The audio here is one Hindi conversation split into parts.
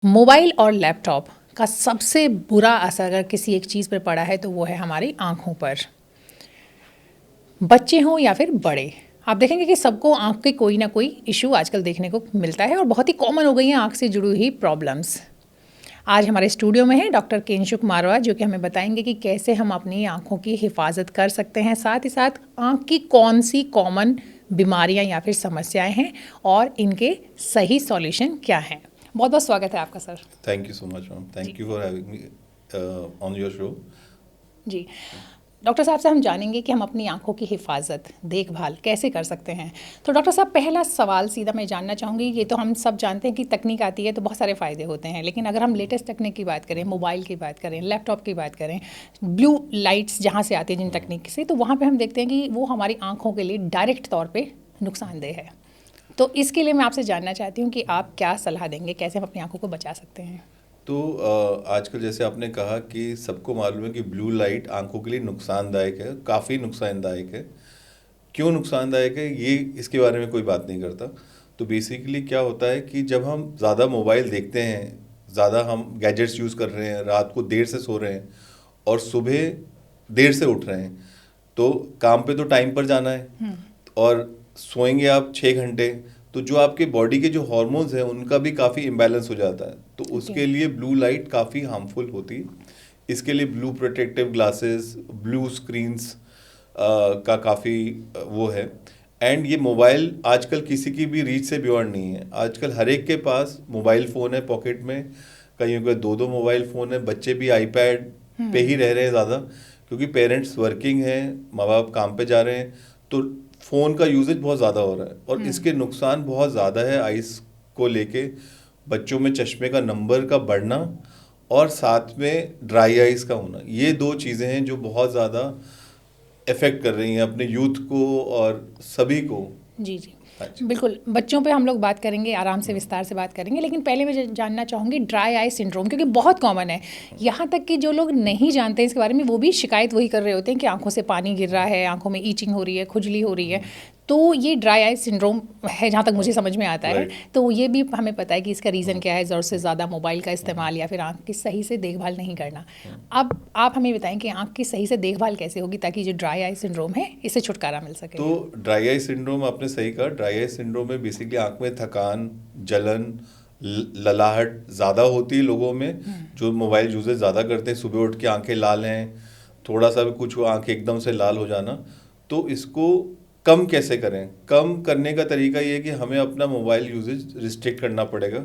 मोबाइल और लैपटॉप का सबसे बुरा असर अगर किसी एक चीज़ पर पड़ा है तो वो है हमारी आँखों पर। बच्चे हों या फिर बड़े, आप देखेंगे कि सबको आँख के कोई ना कोई इशू आजकल देखने को मिलता है और बहुत ही कॉमन हो गई हैं आँख से जुड़ी हुई प्रॉब्लम्स। आज हमारे स्टूडियो में है डॉक्टर केंशुक मारवा, जो कि हमें बताएंगे कि कैसे हम अपनी आँखों की हिफाजत कर सकते हैं, साथ ही साथ आँख की कौन सी कॉमन बीमारियाँ या फिर समस्याएं हैं और इनके सही सॉल्यूशन क्या हैं। बहुत बहुत स्वागत है आपका sir. Thank you so much ma'am, thank you for having me on your show. जी, डॉक्टर साहब से हम जानेंगे कि हम अपनी आंखों की हिफाजत देखभाल कैसे कर सकते हैं। तो डॉक्टर साहब, पहला सवाल सीधा मैं जानना चाहूँगी, ये तो हम सब जानते हैं कि तकनीक आती है तो बहुत सारे फ़ायदे होते हैं, लेकिन अगर हम लेटेस्ट तकनीक की बात करें, मोबाइल की बात करें, लैपटॉप की बात करें, ब्लू लाइट्स जहाँ से आती है जिन तकनीक से, तो वहाँ पर हम देखते हैं कि वो हमारी आँखों के लिए डायरेक्ट तौर पर नुकसानदेह है। तो इसके लिए मैं आपसे जानना चाहती हूँ कि आप क्या सलाह देंगे, कैसे हम अपनी आँखों को बचा सकते हैं। तो आजकल जैसे आपने कहा कि सबको मालूम है कि ब्लू लाइट आंखों के लिए नुकसानदायक है, काफ़ी नुकसानदायक है। क्यों नुकसानदायक है ये इसके बारे में कोई बात नहीं करता। तो बेसिकली क्या होता है कि जब हम ज़्यादा मोबाइल देखते हैं, ज़्यादा हम गैजेट्स यूज़ कर रहे हैं, रात को देर से सो रहे हैं और सुबह देर से उठ रहे हैं, तो काम पे तो टाइम पर जाना है और सोएंगे आप 6 घंटे, तो जो आपके बॉडी के जो हॉर्मोन्स हैं उनका भी काफ़ी इम्बैलेंस हो जाता है, तो उसके लिए ब्लू लाइट काफ़ी हार्मफुल होती है। इसके लिए blue protective glasses, blue screens का काफ़ी वो है। एंड ये मोबाइल आजकल किसी की भी रीच से बियॉन्ड नहीं है। आजकल हर एक के पास मोबाइल फ़ोन है पॉकेट में, कईयों के दो दो मोबाइल फ़ोन है, बच्चे भी आईपैड पे ही रह रहे हैं ज़्यादा, क्योंकि पेरेंट्स वर्किंग हैं, माँ बाप काम पे जा रहे हैं, तो फ़ोन का यूजेज बहुत ज़्यादा हो रहा है और इसके नुकसान बहुत ज़्यादा है आइस को लेके। बच्चों में चश्मे का नंबर का बढ़ना और साथ में ड्राई आइज़ का होना, ये दो चीज़ें हैं जो बहुत ज़्यादा इफ़ेक्ट कर रही हैं अपने यूथ को और सभी को। जी जी, बिल्कुल। बच्चों पे हम लोग बात करेंगे, आराम से विस्तार से बात करेंगे, लेकिन पहले मैं जानना चाहूँगी ड्राई आई सिंड्रोम, क्योंकि बहुत कॉमन है। यहाँ तक कि जो लोग नहीं जानते इसके बारे में वो भी शिकायत वही कर रहे होते हैं कि आंखों से पानी गिर रहा है, आंखों में ईचिंग हो रही है, खुजली हो रही है। तो ये ड्राई आई सिंड्रोम है जहाँ तक मुझे समझ में आता है। तो ये भी हमें पता है कि इसका रीज़न क्या है, ज़रूरत से ज़्यादा मोबाइल का इस्तेमाल या फिर आँख की सही से देखभाल नहीं करना। अब आप हमें बताएं कि आँख की सही से देखभाल कैसे होगी ताकि जो ड्राई आई सिंड्रोम है इससे छुटकारा मिल सके। तो ड्राई आई सिंड्रोम आपने सही कहा। ड्राई आई सिंड्रोम में बेसिकली आँख में थकान, जलन, ललाहट ज़्यादा होती है लोगों में जो मोबाइल यूजेज ज़्यादा करते हैं। सुबह उठ के आंखें लाल हैं, थोड़ा सा भी कुछ हुआ आँखें एकदम से लाल हो जाना। तो इसको कम कैसे करें? कम करने का तरीका ये है कि हमें अपना मोबाइल यूजेज रिस्ट्रिक्ट करना पड़ेगा।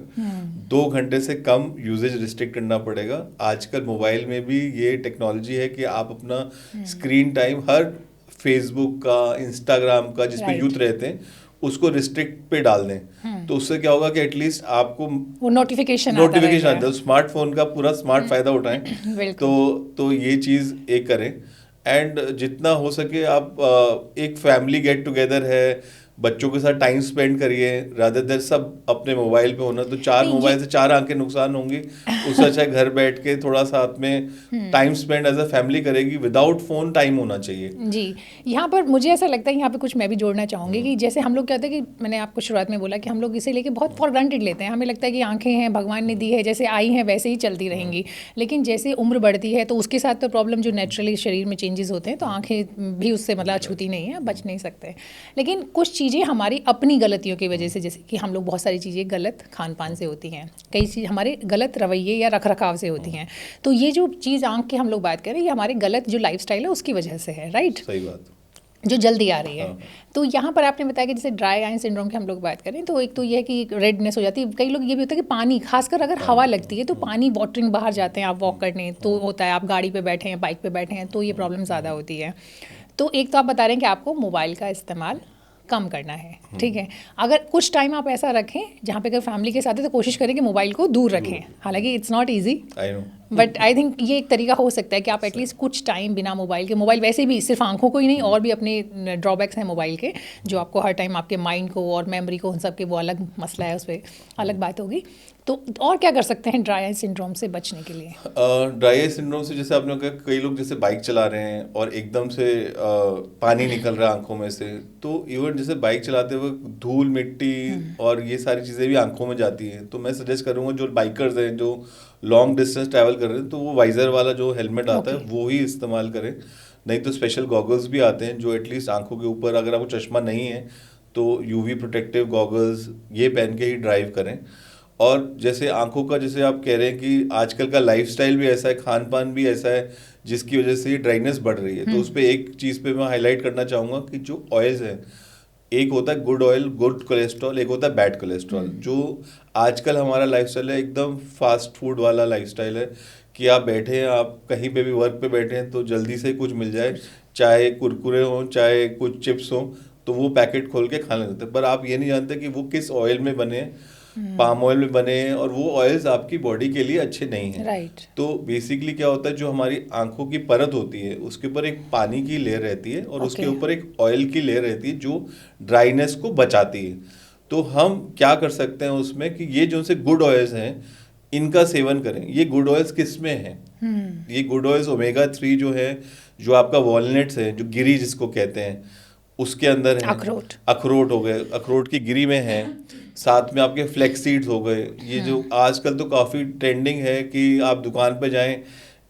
2 घंटे से कम यूजेज रिस्ट्रिक्ट करना पड़ेगा। आजकल मोबाइल में भी ये टेक्नोलॉजी है कि आप अपना स्क्रीन टाइम हर फेसबुक का, इंस्टाग्राम का, जिस पे यूथ रहते हैं, उसको रिस्ट्रिक्ट पे डाल दें। तो उससे क्या होगा कि एटलीस्ट आपको वो नोटिफिकेशन आता है, स्मार्टफोन का पूरा स्मार्ट फायदा उठाएं। तो ये चीज़ एक करें। एंड जितना हो सके आप एक फैमिली गेट टुगेदर है, बच्चों के साथ टाइम स्पेंड करिए, रादर देन सब अपने मोबाइल पे होना। तो 4 मोबाइल से 4 आंखें नुकसान होंगी, उससे अच्छा घर बैठ के थोड़ा साथ में time spend as a family करेगी। विदाउट फोन टाइम होना चाहिए। जी, यहाँ पर मुझे ऐसा लगता है, यहाँ पे कुछ मैं भी जोड़ना चाहूँगी कि जैसे हम लोग कहते हैं कि मैंने आपको शुरुआत में बोला कि हम लोग इसे लेके बहुत फॉर ग्रांटेड लेते हैं। हमें लगता है कि आंखें हैं, भगवान ने दी है, जैसे आई हैं वैसे ही चलती रहेंगी। लेकिन जैसे उम्र बढ़ती है तो उसके साथ तो प्रॉब्लम जो नेचुरली शरीर में चेंजेस होते हैं, तो आंखें भी उससे मतलब छूती नहीं है, बच नहीं सकते। लेकिन कुछ चीज़ें हमारी अपनी गलतियों की वजह से, जैसे कि हम लोग बहुत सारी चीज़ें गलत खान पान से होती हैं, कई चीज़ हमारे गलत रवैये या रख रखाव से होती हैं। तो ये जो चीज़ आँख की हम लोग बात करें, ये हमारे गलत जो लाइफस्टाइल है उसकी वजह से है, राइट? सही बात, जो जल्दी आ रही है। तो यहाँ पर आपने बताया कि जैसे ड्राई आई सिंड्रोम की हम लोग बात करें तो एक तो ये है कि रेडनेस हो जाती है। कई लोग ये भी होता है कि पानी, खासकर अगर हवा लगती है तो पानी वाटरिंग, बाहर जाते हैं आप वॉक करने तो होता है, आप गाड़ी पे बैठे हैं, बाइक पे बैठे हैं, तो ये प्रॉब्लम ज़्यादा होती है। तो एक तो आप बता रहे हैं कि आपको मोबाइल का इस्तेमाल कम करना है, ठीक है। अगर कुछ टाइम आप ऐसा रखें जहाँ पे अगर फैमिली के साथ है तो कोशिश करें कि मोबाइल को दूर रखें। हालांकि it's not easy, but I think ये एक तरीका हो सकता है कि आप एटलीस्ट कुछ टाइम बिना मोबाइल के, मोबाइल वैसे भी सिर्फ आंखों को ही नहीं और भी अपने ड्रॉबैक्स हैं मोबाइल के, जो आपको हर टाइम आपके माइंड को और मेमोरी को, उन सब के वो अलग मसला है, उस पर अलग बात होगी। तो और क्या कर सकते हैं ड्राई आई सिंड्रोम से बचने के लिए? ड्राई आई सिंड्रोम से जैसे आपने कहा, कई लोग जैसे बाइक चला रहे हैं और एकदम से पानी निकल रहा है आंखों में से, तो इवन जैसे बाइक चलाते हुए धूल मिट्टी और ये सारी चीज़ें भी आंखों में जाती हैं। तो मैं सजेस्ट करूँगा जो बाइकर्स हैं जो लॉन्ग डिस्टेंस ट्रैवल कर रहे हैं, तो वो वाइजर वाला जो हेलमेट आता है वो ही इस्तेमाल करें। नहीं तो स्पेशल गॉगल्स भी आते हैं जो एटलीस्ट आंखों के ऊपर, अगर आपको चश्मा नहीं है तो यूवी प्रोटेक्टिव गॉगल्स ये पहन के ही ड्राइव करें। और जैसे आंखों का, जैसे आप कह रहे हैं कि आजकल का लाइफस्टाइल भी ऐसा है, खान पान भी ऐसा है जिसकी वजह से ये ड्राइनेस बढ़ रही है, तो उस पर एक चीज़ पे मैं हाईलाइट करना चाहूँगा कि जो ऑयल्स हैं, एक होता है गुड ऑयल, गुड कोलेस्ट्रॉल, एक होता है बैड कोलेस्ट्रॉल। जो आजकल हमारा लाइफस्टाइल है एकदम फास्ट फूड वाला लाइफस्टाइल है कि आप बैठे हैं, आप कहीं पे भी वर्क पे बैठे हैं तो जल्दी से कुछ मिल जाए, चाहे कुरकुरे हों चाहे कुछ चिप्स हों, तो वो पैकेट खोल के खा लेते हैं। पर आप ये नहीं जानते कि वो किस ऑयल में बने हैं, पाम ऑयल में बने हैं, और वो ऑयल्स आपकी बॉडी के लिए अच्छे नहीं हैं। राइट। तो बेसिकली क्या होता है, जो हमारी आंखों की परत होती है उसके ऊपर एक पानी की लेयर रहती है और उसके ऊपर एक ऑयल की लेयर रहती है जो ड्राइनेस को बचाती है। तो हम क्या कर सकते हैं उसमें कि ये जो से गुड ऑयल्स हैं इनका सेवन करें। ये गुड ऑयल्स किस में है? ये गुड ऑयल्स ओमेगा 3 जो है, जो आपका वॉलनट्स है, जो गिरी जिसको कहते हैं, उसके अंदर है। अखरोट हो गए, अखरोट की गिरी में है। साथ में आपके फ्लेक्स सीड्स हो गए। ये जो आजकल तो काफ़ी ट्रेंडिंग है कि आप दुकान पे जाएं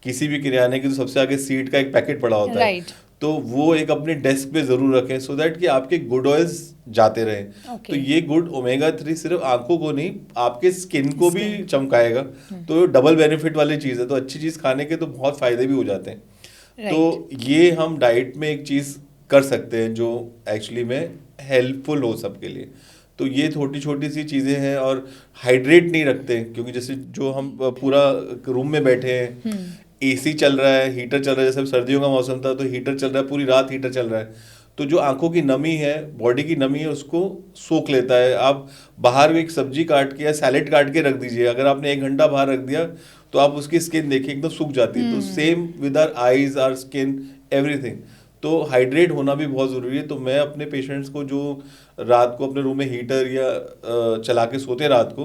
किसी भी किराने की, तो सबसे आगे सीड का एक पैकेट पड़ा होता है, तो वो एक अपने डेस्क पे ज़रूर रखें सो दैट कि आपके गुड ऑयल्स जाते रहें। तो ये गुड ओमेगा 3 सिर्फ आंखों को नहीं, आपके स्किन को भी चमकाएगा। तो डबल बेनिफिट वाली चीज़ है। तो अच्छी चीज़ खाने के तो बहुत फ़ायदे भी हो जाते हैं। तो ये हम डाइट में एक चीज़ कर सकते हैं जो एक्चुअली में हेल्पफुल हो सबके लिए। तो ये छोटी छोटी सी चीज़ें हैं। और हाइड्रेट नहीं रखते, क्योंकि जैसे जो हम पूरा रूम में बैठे हैं, एसी चल रहा है, हीटर चल रहा है, जैसे सर्दियों का मौसम था तो हीटर चल रहा है, पूरी रात हीटर चल रहा है, तो जो आंखों की नमी है, बॉडी की नमी है, उसको सोख लेता है। आप बाहर एक सब्जी काट के या सैलेड काट के रख दीजिए, अगर आपने 1 घंटा बाहर रख दिया तो आप उसकी स्किन देखिए एकदम सूख जाती है। तो same with our eyes, our skin, everything. तो हाइड्रेट होना भी बहुत ज़रूरी है। तो मैं अपने पेशेंट्स को जो रात को अपने रूम में हीटर या चला के सोते रात को,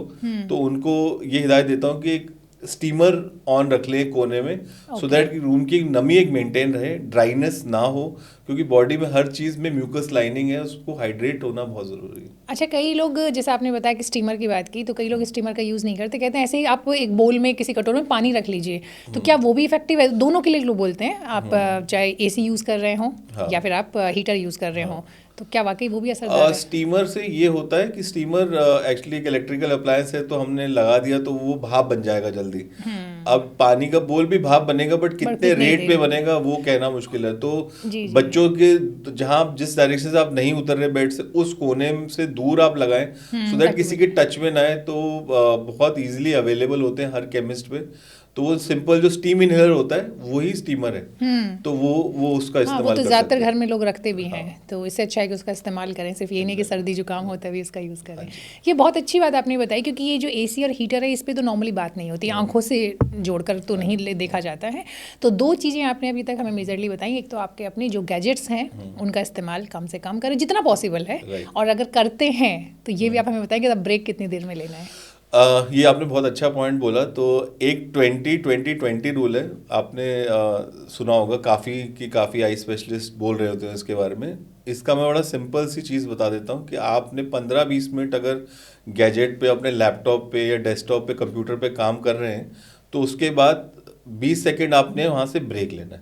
तो उनको ये हिदायत देता हूँ कि एक स्टीमर ऑन रख लें कोने में, सो दैट कि रूम की नमी एक मेंटेन रहे, ड्राइनेस ना हो, क्योंकि बॉडी में हर चीज़ में म्यूकस लाइनिंग है, उसको हाइड्रेट होना बहुत ज़रूरी है। अच्छा, कई लोग, जैसे आपने बताया कि स्टीमर की बात की, तो कई लोग स्टीमर का यूज़ नहीं करते, कहते हैं ऐसे ही आप एक बोल में, किसी कटोरे में पानी रख लीजिए। तो क्या वो भी इफेक्टिव है? दोनों के लिए लोग बोलते हैं, आप चाहे एसी यूज़ कर रहे हों या फिर आप हीटर यूज़ कर रहे हों, तो क्या वाकई वो भी असरदार है? स्टीमर से ये होता है कि स्टीमर एक्चुअली एक इलेक्ट्रिकल अप्लायंस है, तो हमने लगा दिया तो वो भाप बन जाएगा जल्दी। अब पानी का बोल भी भाप बनेगा, बट कितने रेट पे बनेगा वो कहना मुश्किल है। तो बच्चों के जहाँ जिस डायरेक्शन से आप नहीं उतर रहे बेड से, उस कोने से दूर आप लगाएं, सो दैट किसी के टच में ना आए। तो बहुत इजीली अवेलेबल होते हैं हर केमिस्ट पे। तो वो सिंपल जो स्टीम इनहेलर होता है वही स्टीमर है, तो वो उसका इस्तेमाल वो तो ज़्यादातर घर में लोग रखते भी हैं। तो इससे अच्छा है कि उसका इस्तेमाल करें, सिर्फ ये नहीं कि सर्दी जुकाम होता है भी इसका यूज़ करें। ये बहुत अच्छी बात आपने बताई, क्योंकि ये जो एसी और हीटर है इस पर तो नॉर्मली बात नहीं होती, आंखों से जोड़कर तो नहीं देखा जाता है। तो 2 चीज़ें आपने अभी तक हमें मेजरली बताई। एक तो आपके अपने जो गैजेट्स हैं उनका इस्तेमाल कम से कम करें जितना पॉसिबल है, और अगर करते हैं तो ये भी आप हमें बताएं कि ब्रेक कितनी देर में लेना है। ये आपने बहुत अच्छा पॉइंट बोला। तो एक 20-20-20 रूल है, आपने सुना होगा, काफ़ी आई स्पेशलिस्ट बोल रहे होते हैं इसके बारे में। इसका मैं बड़ा सिंपल सी चीज़ बता देता हूँ कि आपने 15-20 मिनट अगर गैजेट पे, अपने लैपटॉप पे या डेस्कटॉप पे, कंप्यूटर पे काम कर रहे हैं, तो उसके बाद 20 सेकेंड आपने वहाँ से ब्रेक लेना है।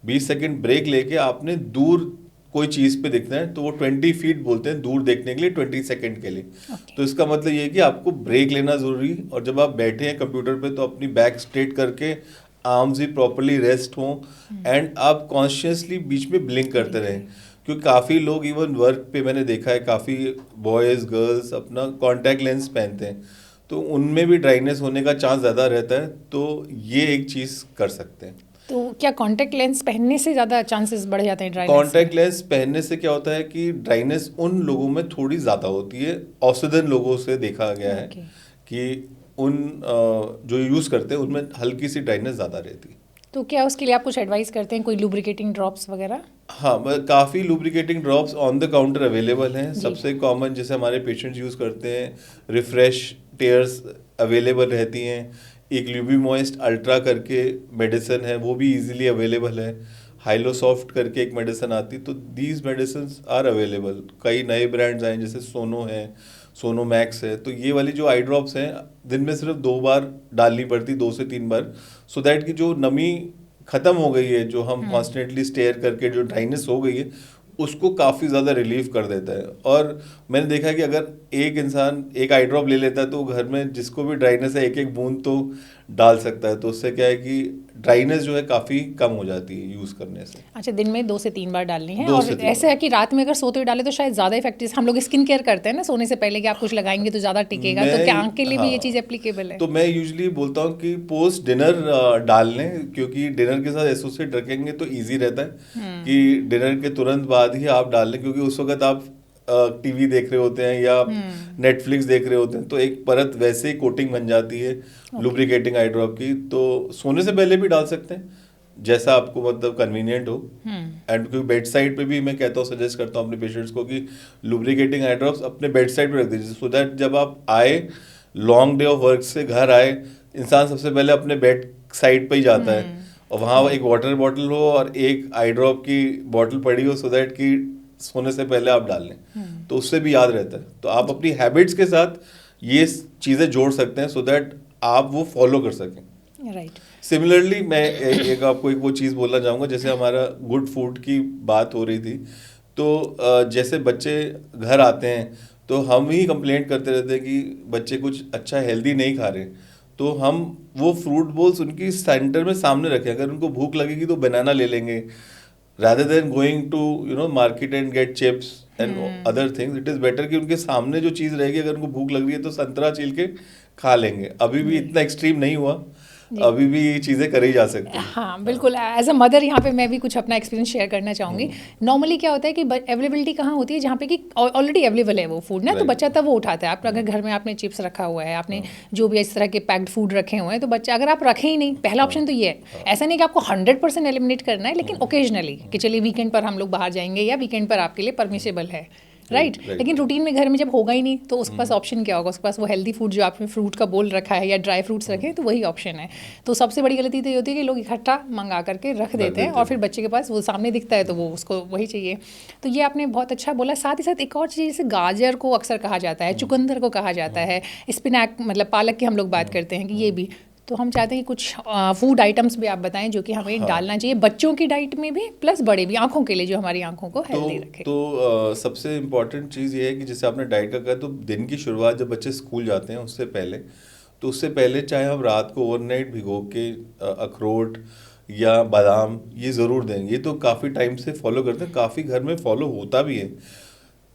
20 सेकेंड ब्रेक लेके आपने दूर कोई चीज़ पे देखना है, तो वो 20 फीट बोलते हैं दूर देखने के लिए, 20 सेकंड के लिए। तो इसका मतलब ये है कि आपको ब्रेक लेना ज़रूरी। और जब आप बैठे हैं कंप्यूटर पे तो अपनी बैक स्ट्रेट करके आर्म्स भी प्रॉपरली रेस्ट हों, एंड आप कॉन्शियसली बीच में ब्लिंक करते रहें। क्योंकि काफ़ी लोग इवन वर्क पे मैंने देखा है, काफ़ी बॉयज़ गर्ल्स अपना कॉन्टैक्ट लेंस पहनते हैं, तो उनमें भी ड्राइनेस होने का चांस ज़्यादा रहता है। तो ये एक चीज़ कर सकते हैं। तो क्या कॉन्टैक्ट लेंस पहनने से ज़्यादा चांसेस बढ़ जाते हैं ड्राइनेस? कॉन्टैक्ट लेंस पहनने से क्या होता है कि ड्राइनेस उन लोगों में थोड़ी ज़्यादा होती है। औसतन लोगों से देखा गया है कि उन जो यूज़ करते हैं उनमें हल्की सी ड्राइनेस ज़्यादा रहती है। तो क्या उसके लिए आप कुछ एडवाइस करते हैं, कोई लुब्रिकेटिंग ड्रॉप्स वगैरह? हाँ, काफ़ी lubricating drops on the counter available हैं। सबसे कॉमन जैसे हमारे पेशेंट्स यूज़ करते हैं, रिफ्रेश टेयर्स अवेलेबल रहती हैं। एक ल्यूबीमॉइस्ट अल्ट्रा करके मेडिसिन है, वो भी इजीली अवेलेबल है। हाइलोसॉफ्ट करके एक मेडिसिन आती, तो दीज मेडिसिन आर अवेलेबल। कई नए ब्रांड्स आए जैसे सोनो है, सोनो मैक्स है। तो ये वाली जो आई ड्रॉप्स हैं दिन में सिर्फ 2 बार डालनी पड़ती, 2 से 3 बार, सो दैट कि जो नमी खत्म हो गई है, जो हम कॉन्स्टेंटली स्टेयर करके जो ड्राइनेस हो गई है, उसको काफ़ी ज़्यादा रिलीव कर देता है। और मैंने देखा है कि अगर एक इंसान एक आई ड्रॉप ले लेता है तो घर में जिसको भी ड्राइनेस है एक एक बूंद तो डाल सकता है। तो उससे क्या है कि ड्राइनेस जो है काफ़ी कम हो जाती है यूज़ करने से। अच्छा, दिन में 2 से 3 बार डालनी है। 2 और से 3 ऐसे है कि रात में अगर सोते हुए डाले तो शायद ज़्यादा इफेक्टिव। हम लोग स्किन केयर करते हैं ना सोने से पहले कि आप कुछ लगाएंगे तो ज़्यादा टिकेगा, तो क्या आंख के लिए भी ये चीज़ एप्लीकेबल है? तो मैं यूजुअली बोलता हूँ कि पोस्ट डिनर डाल लें, क्योंकि डिनर के साथ एसोसिएट रखेंगे तो इजी रहता है कि डिनर के तुरंत बाद ही आप डाल लें, क्योंकि उस वक्त आप टीवी देख रहे होते हैं या नेटफ्लिक्स देख रहे होते हैं, तो एक परत वैसे ही कोटिंग बन जाती है लुब्रिकेटिंग आई ड्रॉप की। तो सोने से पहले भी डाल सकते हैं, जैसा आपको मतलब कन्वीनियंट हो। एंड क्योंकि बेड साइड पे भी मैं कहता हूँ, सजेस्ट करता हूँ अपने पेशेंट्स को कि लुब्रिकेटिंग आई ड्रॉप्स अपने बेड साइड पे रख दीजिए, सो दैट जब आप आए लॉन्ग डे ऑफ वर्क से घर आए, इंसान सबसे पहले अपने बेड साइड पे ही जाता है और वहाँ एक वाटर बॉटल हो और एक आई ड्रॉप की बॉटल पड़ी हो, सो दैट कि सोने से पहले आप डाल लें, तो उससे भी याद रहता है। तो आप अपनी हैबिट्स के साथ ये चीज़ें जोड़ सकते हैं सो दैट आप वो फॉलो कर सकें। राइट। सिमिलरली मैं एक आपको एक वो चीज़ बोलना चाहूँगा, जैसे हमारा गुड फूड की बात हो रही थी, तो जैसे बच्चे घर आते हैं तो हम ही कंप्लेंट करते रहते हैं कि बच्चे कुछ अच्छा हेल्दी नहीं खा रहे, तो हम वो फ्रूट बोल्स उनकी सेंटर में सामने रखें। अगर उनको भूख लगेगी तो बनाना ले लेंगे, rather than going to market and get chips and other things, it is better कि उनके सामने जो चीज़ रहेगी, अगर उनको भूख लग रही है तो संतरा छील के खा लेंगे। अभी भी इतना एक्सट्रीम नहीं हुआ, अभी भी ये चीज़ें करी जा सकती हैं। हाँ बिल्कुल। एज अ मदर यहाँ पे मैं भी कुछ अपना एक्सपीरियंस शेयर करना चाहूँगी। नॉर्मली क्या होता है कि अवेलेबिलिटी कहाँ होती है, जहाँ पे कि ऑलरेडी अवेलेबल है वो फूड ना, तो बच्चा तब वो उठाता है। आप अगर घर में आपने चिप्स रखा हुआ है, आपने जो भी इस तरह के पैक्ड फूड रखे हुए हैं, तो बच्चा अगर आप रखें ही नहीं, पहला ऑप्शन तो ये है। ऐसा नहीं कि आपको 100% एलिमिनेट करना है, लेकिन ओकेजनली कि चलिए वीकेंड पर हम लोग बाहर जाएंगे या वीकेंड पर आपके लिए परमिसेबल है, राइट। लेकिन रूटीन में घर में जब होगा ही नहीं तो उसके पास ऑप्शन क्या होगा? उसके पास वो हेल्दी फूड जो आपने फ्रूट का बोल रखा है या ड्राई फ्रूट्स रखे हैं, तो वही ऑप्शन है। तो सबसे बड़ी गलती तो ये होती है कि लोग इकट्ठा मंगा करके रख देते हैं और फिर बच्चे के पास वो सामने दिखता है तो वो उसको वही चाहिए। तो ये आपने बहुत अच्छा बोला। साथ ही साथ एक और चीज़, जैसे गाजर को अक्सर कहा जाता है, चुकंदर को कहा जाता है, स्पिनैक मतलब पालक की हम लोग बात करते हैं कि ये भी, तो हम चाहते हैं कि कुछ फूड आइटम्स भी आप बताएं जो कि हमें डालना चाहिए बच्चों की डाइट में भी, प्लस बड़े भी, आंखों के लिए, जो हमारी आंखों को हेल्दी रखे। तो सबसे इम्पॉर्टेंट चीज़ ये है कि जैसे आपने डाइट का कहा, तो दिन की शुरुआत जब बच्चे स्कूल जाते हैं उससे पहले, तो उससे पहले चाहे हम रात को ओवरनाइट भिगो के अखरोट या बादाम ये ज़रूर दें। ये तो काफ़ी टाइम से फॉलो करते हैं, काफ़ी घर में फॉलो होता भी है।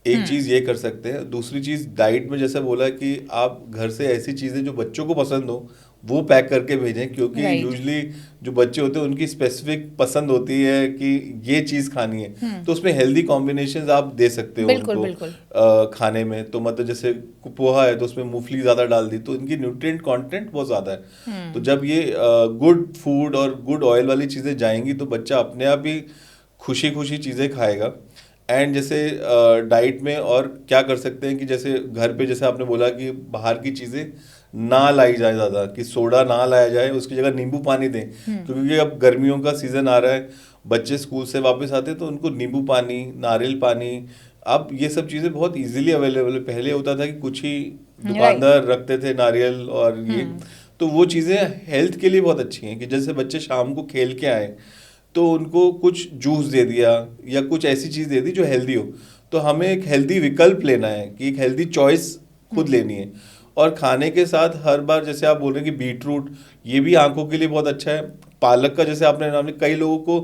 एक चीज़ ये कर सकते हैं। दूसरी चीज़, डाइट में जैसा बोला कि आप घर से ऐसी चीज़ें जो बच्चों को पसंद हो वो पैक करके भेजें, क्योंकि यूजुअली जो बच्चे होते हैं उनकी स्पेसिफिक पसंद होती है कि ये चीज़ खानी है, तो उसमें हेल्दी कॉम्बिनेशंस आप दे सकते हो उनको खाने में। तो मतलब जैसे पोहा है तो उसमें मूंगफली ज़्यादा डाल दी, तो इनकी न्यूट्रिएंट कंटेंट बहुत ज़्यादा है। तो जब ये गुड फूड और गुड ऑयल वाली चीज़ें जाएंगी तो बच्चा अपने आप ही खुशी खुशी चीज़ें खाएगा। एंड जैसे डाइट में और क्या कर सकते हैं कि जैसे घर पे, जैसे आपने बोला कि बाहर की चीज़ें ना लाई जाए ज़्यादा, कि सोडा ना लाया जाए, उसकी जगह नींबू पानी दें, क्योंकि अब गर्मियों का सीज़न आ रहा है, बच्चे स्कूल से वापस आते हैं तो उनको नींबू पानी, नारियल पानी, अब ये सब चीज़ें बहुत इजीली अवेलेबल है। पहले होता था कि कुछ ही दुकानदार रखते थे नारियल और ये, तो वो चीज़ें हेल्थ के लिए बहुत अच्छी हैं। कि जैसे बच्चे शाम को खेल के आए तो उनको कुछ जूस दे दिया या कुछ ऐसी चीज़ दे दी जो हेल्दी हो, तो हमें एक हेल्दी विकल्प लेना है कि एक हेल्दी चॉइस खुद लेनी है। और खाने के साथ हर बार, जैसे आप बोल रहे हैं कि बीटरूट ये भी आंखों के लिए बहुत अच्छा है। पालक का जैसे आपने नाम लिया, कई लोगों को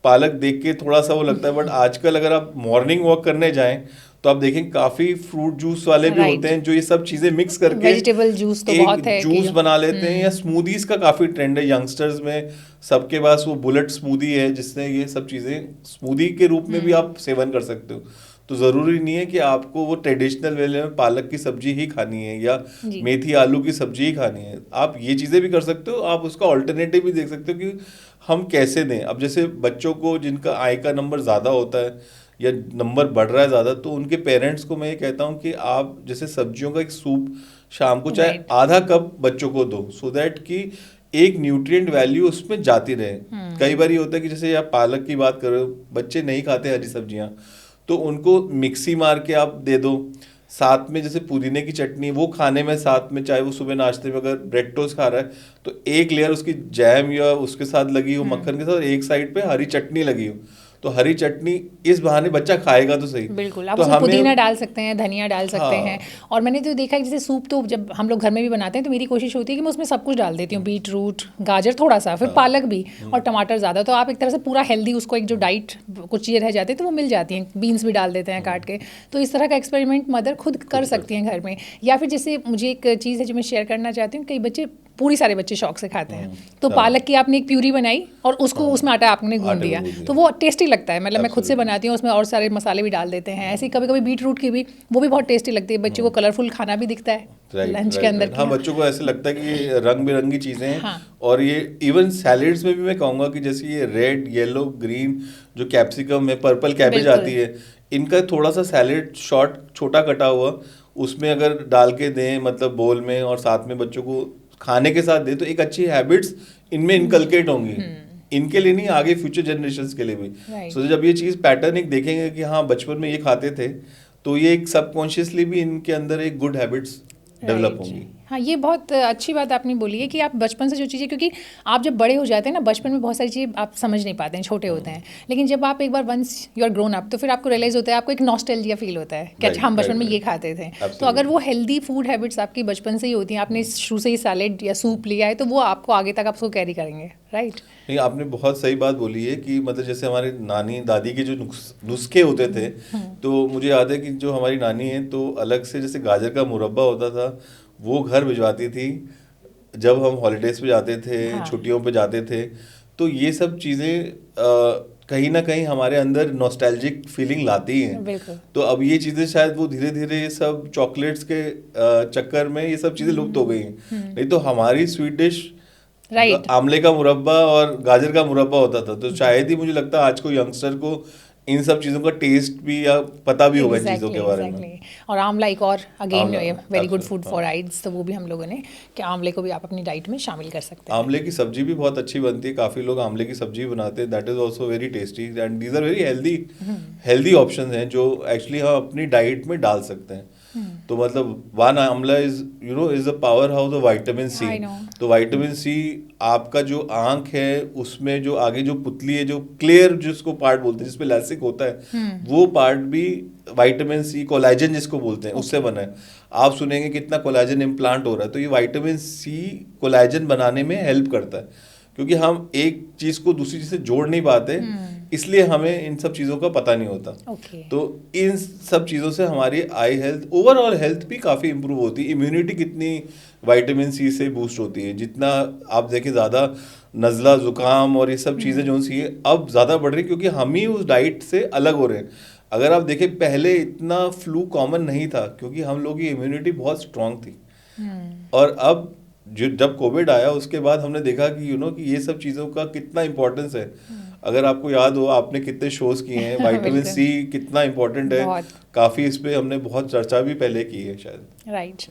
पालक देख के थोड़ा सा वो लगता है, बट आजकल अगर आप मॉर्निंग वॉक करने जाएं तो आप देखें काफ़ी फ्रूट जूस वाले भी होते हैं जो ये सब चीज़ें मिक्स करके वेजिटेबल जूस तो बहुत है, जूस बना लेते हैं। या स्मूदीज का काफ़ी ट्रेंड है यंगस्टर्स में, सबके पास वो बुलेट स्मूदी है जिससे ये सब चीज़ें स्मूदी के रूप में भी आप सेवन कर सकते हो। तो ज़रूरी नहीं है कि आपको वो ट्रेडिशनल वे में पालक की सब्जी ही खानी है या मेथी आलू की सब्जी ही खानी है, आप ये चीज़ें भी कर सकते हो। आप उसका ऑल्टरनेटिव भी देख सकते हो कि हम कैसे दें। अब जैसे बच्चों को जिनका आय का नंबर ज़्यादा होता है या नंबर बढ़ रहा है ज़्यादा, तो उनके पेरेंट्स को मैं ये कहता हूँ कि आप जैसे सब्जियों का एक सूप शाम को चाहे आधा कप बच्चों को दो, सो दैट कि एक न्यूट्रिएंट वैल्यू उसमें जाती रहे। कई बार ये होता है कि जैसे आप पालक की बात करो, बच्चे नहीं खाते हरी सब्जियां, तो उनको मिक्सी मार के आप दे दो। साथ में जैसे पुदीने की चटनी वो खाने में, साथ में चाहे वो सुबह नाश्ते में अगर ब्रेड टोस्ट खा रहा है तो एक लेयर उसकी जैम या उसके साथ लगी हो मक्खन के साथ, एक साइड पे हरी चटनी लगी हो, तो हरी चटनी इस बहाने बच्चा खाएगा तो सही। बिल्कुल, आप तो उसमें पुदीना डाल सकते हैं, धनिया डाल सकते हैं। और मैंने तो देखा है जैसे सूप तो जब हम लोग घर में भी बनाते हैं तो मेरी कोशिश होती है कि मैं उसमें सब कुछ डाल देती हूँ, बीट रूट, गाजर थोड़ा सा, फिर पालक भी, और टमाटर ज़्यादा, तो आप एक तरह से पूरा हेल्दी उसको एक जो डाइट कुछ चीज़ें रह जाती है तो वो मिल जाती हैं। बीन्स भी डाल देते हैं काट के। तो इस तरह का एक्सपेरिमेंट मदर खुद कर सकती हैं घर में। या फिर जैसे मुझे एक चीज़ है जो मैं शेयर करना चाहती हूँ, कई बच्चे, पूरी सारे बच्चे शौक से खाते हैं, तो पालक की आपने एक प्यूरी बनाई और उसको उसमें आटा आपने गूंद दिया, तो वो टेस्टी लगता है। मतलब मैं खुद से बनाती हूँ, उसमें और सारे मसाले भी डाल देते हैं। ऐसे ही कभी कभी बीट रूट की भी, वो भी बहुत टेस्टी लगती है। बच्चों को कलरफुल खाना भी दिखता है लंच के अंदर। हाँ, बच्चों को ऐसे लगता है कि ये रंग बिरंगी चीजें हैं। हाँ। और ये इवन सैलेड्स में भी मैं कहूँगा कि जैसे ये रेड, येलो, ग्रीन जो कैप्सिकम है, पर्पल कैबेज आती है, इनका थोड़ा सा सैलेड शॉर्ट छोटा कटा हुआ उसमें अगर डाल के दें, मतलब बोल में, और साथ में बच्चों को खाने के साथ दे, तो एक अच्छी हैबिट्स इनमें इनकलकेट होंगी। इनके लिए नहीं, आगे फ्यूचर जनरेशंस के लिए भी। सो जब ये चीज पैटर्न एक देखेंगे कि हाँ बचपन में ये खाते थे, तो ये एक सबकॉन्शियसली भी इनके अंदर एक गुड हैबिट्स डेवलप होंगी। हाँ, ये बहुत अच्छी बात आपने बोली है कि आप बचपन से जो चीज़ें, क्योंकि आप जब बड़े हो जाते हैं ना, बचपन में बहुत सारी चीज़ें आप समझ नहीं पाते हैं, छोटे होते हैं, लेकिन जब आप एक बार once you are grown up, तो फिर आपको रियलाइज़ होता है, आपको एक नॉस्टैल्जिया फील होता है कि अच्छा हम बचपन में ये खाते थे। तो अगर वो हेल्दी फूड हैबिट्स आपकी बचपन से ही होती हैं, आपने शुरू से ही सैलेड या सूप लिया है, तो वो आपको आगे तक आपको कैरी करेंगे। राइट। नहीं, आपने बहुत सही बात बोली है कि मतलब जैसे हमारे नानी दादी के जो नुस्खे होते थे, तो मुझे याद है कि जो हमारी नानी है, तो अलग से जैसे गाजर का मुरब्बा होता था, वो घर भिजवाती थी जब हम हॉलीडेज पे जाते थे। हाँ। छुट्टियों पे जाते थे, तो ये सब चीज़ें कहीं ना कहीं हमारे अंदर नॉस्टैल्जिक फीलिंग लाती हैं। तो अब ये चीज़ें शायद वो धीरे धीरे सब चॉकलेट्स के चक्कर में ये सब चीज़ें लुप्त हो गई हैं। नहीं तो हमारी स्वीट डिश आमले का मुरब्बा और गाजर का मुरब्बा होता था। तो शायद ही मुझे लगता है आज को यंगस्टर को इन सब चीज़ों का टेस्ट भी या पता भी होगा इन चीज़ों के बारे में। और आंवला एक और again very good food for eyes, तो वो भी हम लोगों ने कि आंवले को भी आप अपनी डाइट में शामिल कर सकते हैं। आंवले की सब्जी भी बहुत अच्छी बनती है, काफ़ी लोग आंवले की सब्जी बनाते हैं, that is also very tasty and these are very healthy option हैं जो एक्चुअली हम अपनी डाइट में डाल सकते हैं। तो मतलब one amla is is a powerhouse of vitamin C. तो विटामिन सी आपका जो आंख है उसमें जो आगे जो पुतली है, जो क्लियर जिसको पार्ट बोलते हैं, जिसमें लैसिक होता है, वो पार्ट भी विटामिन सी, कोलाजन जिसको बोलते हैं, उससे बना है। आप सुनेंगे कितना कोलाजन इम्प्लांट हो रहा है, तो ये विटामिन सी कोलाजन बनाने में हेल्प करता है, क्योंकि हम एक चीज को दूसरी चीज से जोड़ नहीं पाते, इसलिए हमें इन सब चीज़ों का पता नहीं होता। तो इन सब चीज़ों से हमारी आई हेल्थ, ओवरऑल हेल्थ भी काफ़ी इंप्रूव होती है। इम्यूनिटी कितनी विटामिन सी से बूस्ट होती है, जितना आप देखें ज़्यादा नज़ला, ज़ुकाम और ये सब चीज़ें जो सी अब ज़्यादा बढ़ रही, क्योंकि हम ही उस डाइट से अलग हो रहे हैं। अगर आप देखें पहले इतना फ्लू कॉमन नहीं था, क्योंकि हम लोग की इम्यूनिटी बहुत स्ट्रांग थी। और अब जब कोविड आया उसके बाद हमने देखा कि कि ये सब चीज़ों का कितना इम्पोर्टेंस है। अगर आपको याद हो, आपने कितने शोज किए हैं, विटामिन सी कितना इम्पोर्टेंट है, काफ़ी इस पे हमने बहुत चर्चा भी पहले की है शायद। राइट।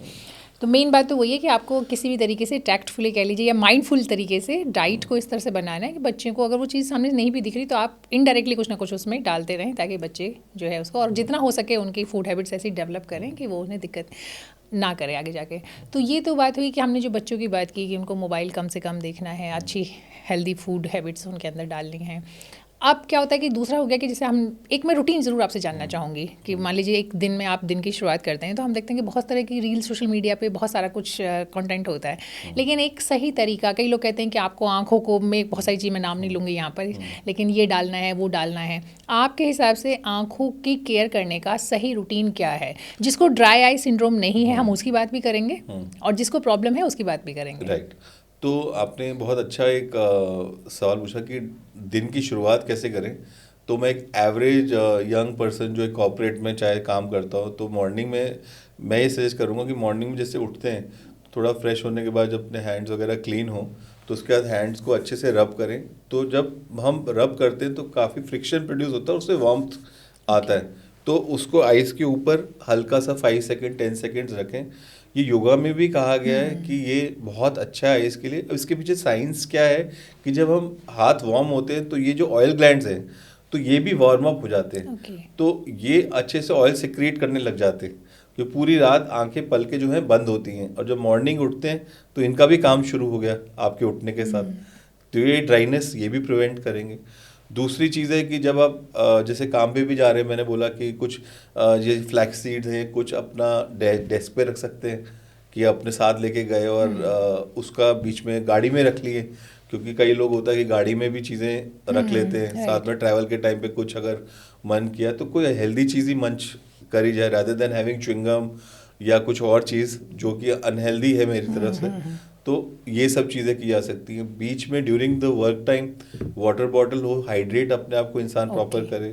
तो मेन बात तो वही है कि आपको किसी भी तरीके से टैक्टफुली कह लीजिए या माइंडफुल तरीके से डाइट को इस तरह से बनाना है कि बच्चे को अगर वो चीज़ सामने नहीं भी दिख रही तो आप इनडायरेक्टली कुछ ना कुछ उसमें डालते रहें, ताकि बच्चे जो है उसको, और जितना हो सके उनकी फूड हैबिट्स ऐसी डेवलप करें कि वो उन्हें दिक्कत ना करे आगे जाके। तो ये तो बात हुई कि हमने जो बच्चों की बात की कि उनको मोबाइल कम से कम देखना है, अच्छी हेल्दी फूड हैबिट्स उनके अंदर डालनी है। अब क्या होता है कि दूसरा हो गया कि जैसे हम एक मैं रूटीन ज़रूर आपसे जानना चाहूँगी कि मान लीजिए एक दिन में आप दिन की शुरुआत करते हैं, तो हम देखते हैं कि बहुत तरह की रील सोशल मीडिया पे बहुत सारा कुछ कंटेंट होता है, लेकिन एक सही तरीका, कई लोग कहते हैं कि आपको आँखों को, मैं बहुत सारी चीज़ मैं नाम नहीं लूँगी यहाँ पर, लेकिन ये डालना है, वो डालना है। आपके हिसाब से आँखों की केयर करने का सही रूटीन क्या है? जिसको ड्राई आई सिंड्रोम नहीं है हम उसकी बात भी करेंगे, और जिसको प्रॉब्लम है उसकी बात भी करेंगे। राइट। तो आपने बहुत अच्छा एक सवाल पूछा कि दिन की शुरुआत कैसे करें। तो मैं एक एवरेज यंग पर्सन जो एक कॉर्पोरेट में चाहे काम करता हो, तो मॉर्निंग में मैं ये सजेस्ट करूँगा कि मॉर्निंग में जैसे उठते हैं, थोड़ा फ्रेश होने के बाद जब अपने हैंड्स वगैरह क्लीन हो, तो उसके बाद हैंड्स को अच्छे से रब करें। तो जब हम रब करते हैं तो काफ़ी फ्रिक्शन प्रोड्यूस होता है, उससे वार्मथ आता है। तो उसको आइस के ऊपर हल्का सा 5 सेकेंड 10 सेकेंड्स रखें, ये योगा में भी कहा गया है कि ये बहुत अच्छा है इसके लिए। इसके पीछे साइंस क्या है कि जब हम हाथ वार्म होते हैं तो ये जो ऑयल ग्लैंड्स हैं तो ये भी वार्म अप हो जाते हैं। ओके। तो ये अच्छे से ऑयल सिक्रिएट करने लग जाते हैं, कि पूरी रात आंखें पल के जो है बंद होती हैं, और जब मॉर्निंग उठते हैं तो इनका भी काम शुरू हो गया आपके उठने के साथ। तो ये ड्राइनेस ये भी प्रिवेंट करेंगे। दूसरी चीज़ है कि जब आप जैसे काम पे भी जा रहे हैं, मैंने बोला कि कुछ ये फ्लैक्स सीड्स हैं, कुछ अपना डेस्क पे रख सकते हैं कि अपने साथ लेके गए और उसका बीच में गाड़ी में रख लिए, क्योंकि कई लोग होता है कि गाड़ी में भी चीज़ें रख लेते हैं साथ में, ट्रैवल के टाइम पे कुछ अगर मन किया तो कोई हेल्दी चीज़ ही मंच करी जाए रादर देन हैविंग च्युइंगम या कुछ और चीज़ जो कि अनहेल्दी है मेरी तरफ से। तो ये सब चीज़ें की जा सकती हैं। बीच में during the work time water bottle हो, हाइड्रेट अपने आप को इंसान प्रॉपर करे।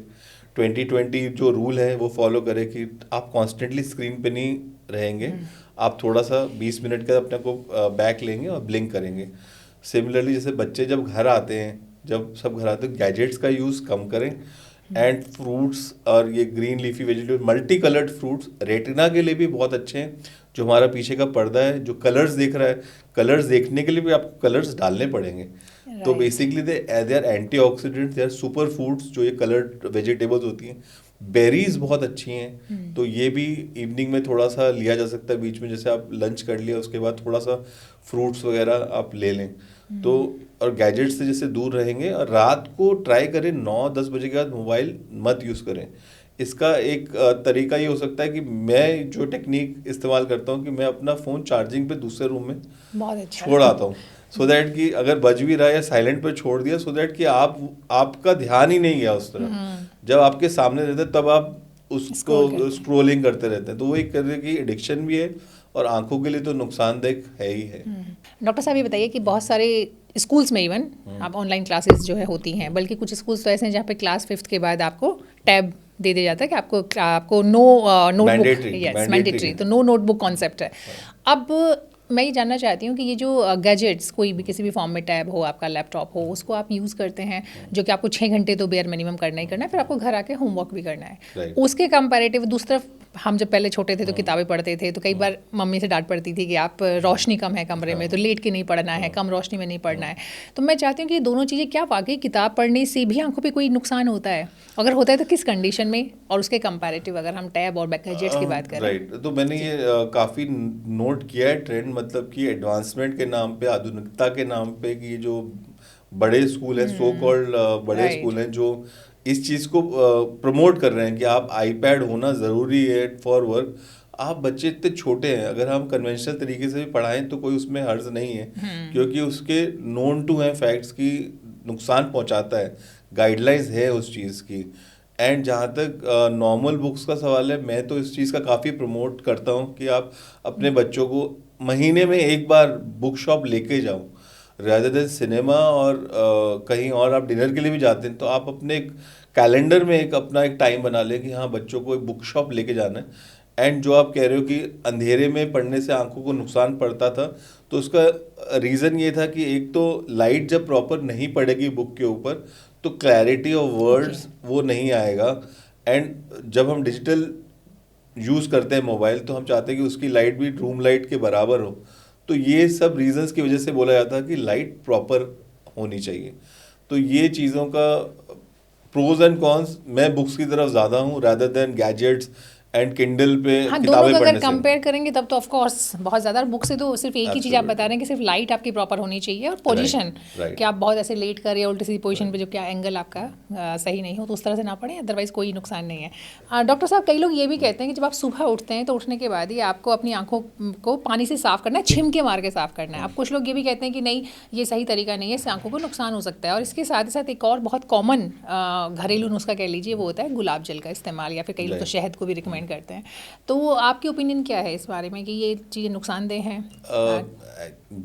2020 जो रूल है वो फॉलो करे कि आप कॉन्स्टेंटली स्क्रीन पे नहीं रहेंगे, आप थोड़ा सा 20 मिनट का अपने को बैक लेंगे और ब्लिंक करेंगे। सिमिलरली जैसे बच्चे जब घर आते हैं, जब सब घर आते हैं, गैजेट्स का यूज़ कम करें। एंड फ्रूट्स और ये green leafy vegetable, multi coloured fruits retina के लिए भी बहुत अच्छे हैं। जो हमारा पीछे का पर्दा है जो कलर्स देख रहा है, कलर्स देखने के लिए भी आपको कलर्स डालने पड़ेंगे। तो basically they are antioxidants, they are super foods जो ये कलर्ड वेजिटेबल्स होती हैं। बेरीज बहुत अच्छी हैं, तो ये भी इवनिंग में थोड़ा सा लिया जा सकता है। बीच में जैसे आप लंच कर लिया उसके बाद थोड़ा सा फ्रूट्स वगैरह आप ले लें तो। और गैजेट से जैसे दूर रहेंगे, और रात को ट्राई करें 9-10 बजे के बाद मोबाइल मत यूज़ करें। इसका एक तरीका ये हो सकता है कि मैं जो टेक्निक इस्तेमाल करता हूँ कि मैं अपना फ़ोन चार्जिंग पे दूसरे रूम में बहुत अच्छा छोड़ आता हूँ, सो दैट कि अगर बज भी रहा है या साइलेंट पे छोड़ दिया, सो दैट कि आपका ध्यान ही नहीं गया उस तरफ। जब आपके सामने रहते हैं तब आप उसको स्क्रोलिंग करते रहते हैं, तो वो एक तरह की एडिक्शन भी है और आंखों के लिए तो नुकसानदायक है ही है। डॉक्टर साहब ये बताइए कि बहुत सारे स्कूल्स में इवन आप ऑनलाइन क्लासेस जो है होती हैं, बल्कि कुछ स्कूल्स तो ऐसे हैं जहाँ पे क्लास 5th के बाद आपको टैब दे दिया जाता है कि आपको नो नोटबुक, यस मैंडेटरी, तो नो नोटबुक कॉन्सेप्ट है। अब मैं ये जानना चाहती हूँ कि ये जो गैजेट्स कोई भी किसी भी फॉर्म में, टैब हो, आपका लैपटॉप हो, उसको आप यूज़ करते हैं जो कि आपको 6 घंटे तो बेयर मिनिमम करना ही करना है, फिर आपको घर आके होमवर्क भी करना है। उसके कंपैरेटिव दूसरी तरफ हम जब पहले छोटे थे तो किताबें पढ़ते थे, तो कई बार मम्मी से डांट पड़ती थी कि आप रोशनी कम है कमरे में तो लेट के नहीं पढ़ना है, कम रोशनी में नहीं पढ़ना है। तो मैं चाहती हूँ कि ये दोनों चीज़ें, क्या वाकई किताब पढ़ने से भी आंखों पे कोई नुकसान होता है? अगर होता है तो किस कंडीशन में, और उसके कंपैरेटिव अगर हम टैब और गैजेट्स की बात करें? राइट, तो मैंने ये काफ़ी नोट किया है ट्रेंड, मतलब कि एडवांसमेंट के नाम पे, आधुनिकता के नाम पे, कि ये जो बड़े स्कूल हैं, सो कॉल्ड बड़े स्कूल हैं, जो इस चीज़ को प्रमोट कर रहे हैं कि आप आईपैड होना ज़रूरी है फॉर वर्क। आप बच्चे इतने छोटे हैं, अगर हम कन्वेंशनल तरीके से भी पढ़ाएं तो कोई उसमें हर्ज नहीं है, क्योंकि उसके नोन टू हैं फैक्ट्स की नुकसान पहुंचाता है, गाइडलाइंस है उस चीज़ की। एंड जहाँ तक नॉर्मल बुक्स का सवाल है, मैं तो इस चीज़ का काफ़ी प्रमोट करता हूँ कि आप अपने बच्चों को महीने में एक बार बुक शॉप लेके जाओ, रादर देन सिनेमा और कहीं और आप डिनर के लिए भी जाते हैं तो आप अपने कैलेंडर में अपना एक टाइम बना लें कि हाँ बच्चों को एक बुक शॉप लेके जाना है। एंड जो आप कह रहे हो कि अंधेरे में पढ़ने से आंखों को नुकसान पड़ता था, तो उसका रीज़न ये था कि एक तो लाइट जब प्रॉपर नहीं पड़ेगी बुक के ऊपर तो क्लैरिटी ऑफ वर्ड्स वो नहीं आएगा। एंड जब हम डिजिटल यूज़ करते हैं मोबाइल, तो हम चाहते हैं कि उसकी लाइट भी रूम लाइट के बराबर हो। तो ये सब रीजंस की वजह से बोला जाता है कि लाइट प्रॉपर होनी चाहिए। तो ये चीज़ों का प्रोज एंड कॉन्स, मैं बुक्स की तरफ ज़्यादा हूँ rather than gadgets and Kindle पे हाँ, किताबें दोनों पढ़ने अगर से। कंपेयर करेंगे तब तो ऑफ कोर्स बहुत ज़्यादा। बुक से तो सिर्फ एक ही चीज़ आप बता रहे हैं कि सिर्फ लाइट आपकी प्रॉपर होनी चाहिए और पोजीशन, कि आप बहुत ऐसे लेट कर या उल्टी सीधी पोजीशन पे जो क्या एंगल आपका सही नहीं हो तो उस तरह से ना पढ़ें, अदरवाइज कोई नुकसान नहीं है। डॉक्टर साहब, कई लोग ये भी कहते हैं कि जब आप सुबह उठते हैं तो उठने के बाद ही आपको अपनी आंखों को पानी से साफ करना है, छिमके मार के साफ करना है। अब कुछ लोग ये भी कहते हैं कि नहीं, ये सही तरीका नहीं है, इससे आंखों को नुकसान हो सकता है। और इसके साथ ही साथ एक और बहुत कॉमन घरेलू नुस्खा कह लीजिए, वो होता है गुलाब जल का इस्तेमाल, या फिर कई लोग तो शहद को भी रिकमेंड करते हैं। तो आपकी ओपिनियन क्या है इस बारे में कि ये चीज़ें नुकसानदेह हैं?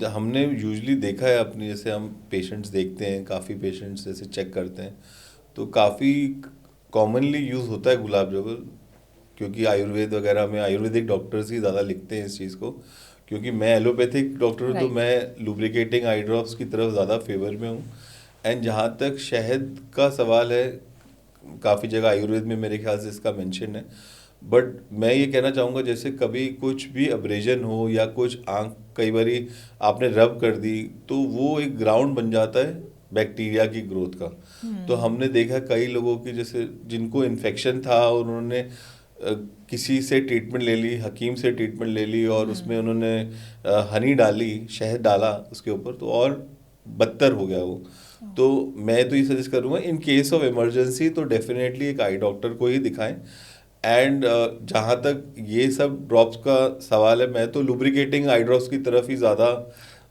हमने यूजुअली देखा है अपनी, जैसे हम पेशेंट्स देखते हैं, काफ़ी पेशेंट्स जैसे चेक करते हैं तो काफ़ी कॉमनली यूज़ होता है गुलाब जल, क्योंकि आयुर्वेद वगैरह में आयुर्वेदिक डॉक्टर्स ही ज़्यादा लिखते हैं इस चीज़ को। क्योंकि मैं एलोपैथिक डॉक्टर हूँ तो मैं लुब्रिकेटिंग आई ड्रॉप्स की तरफ ज़्यादा फेवर में हूँ। एंड जहाँ तक शहद का सवाल है, काफ़ी जगह आयुर्वेद में मेरे ख्याल से इसका मेंशन है, बट मैं ये कहना चाहूँगा जैसे कभी कुछ भी अब्रेजन हो या कुछ आंख कई बारी आपने रब कर दी तो वो एक ग्राउंड बन जाता है बैक्टीरिया की ग्रोथ का। तो हमने देखा कई लोगों की जैसे जिनको इन्फेक्शन था और उन्होंने किसी से ट्रीटमेंट ले ली, हकीम से ट्रीटमेंट ले ली और उसमें उन्होंने हनी डाली, शहद डाला उसके ऊपर, तो और बदतर हो गया वो। तो मैं तो ये सजेस्ट करूँगा इन केस ऑफ इमरजेंसी तो डेफिनेटली एक आई डॉक्टर को ही दिखाएं। एंड जहाँ तक ये सब ड्रॉप्स का सवाल है, मैं तो लुब्रिकेटिंग आई ड्रॉप्स की तरफ ही ज़्यादा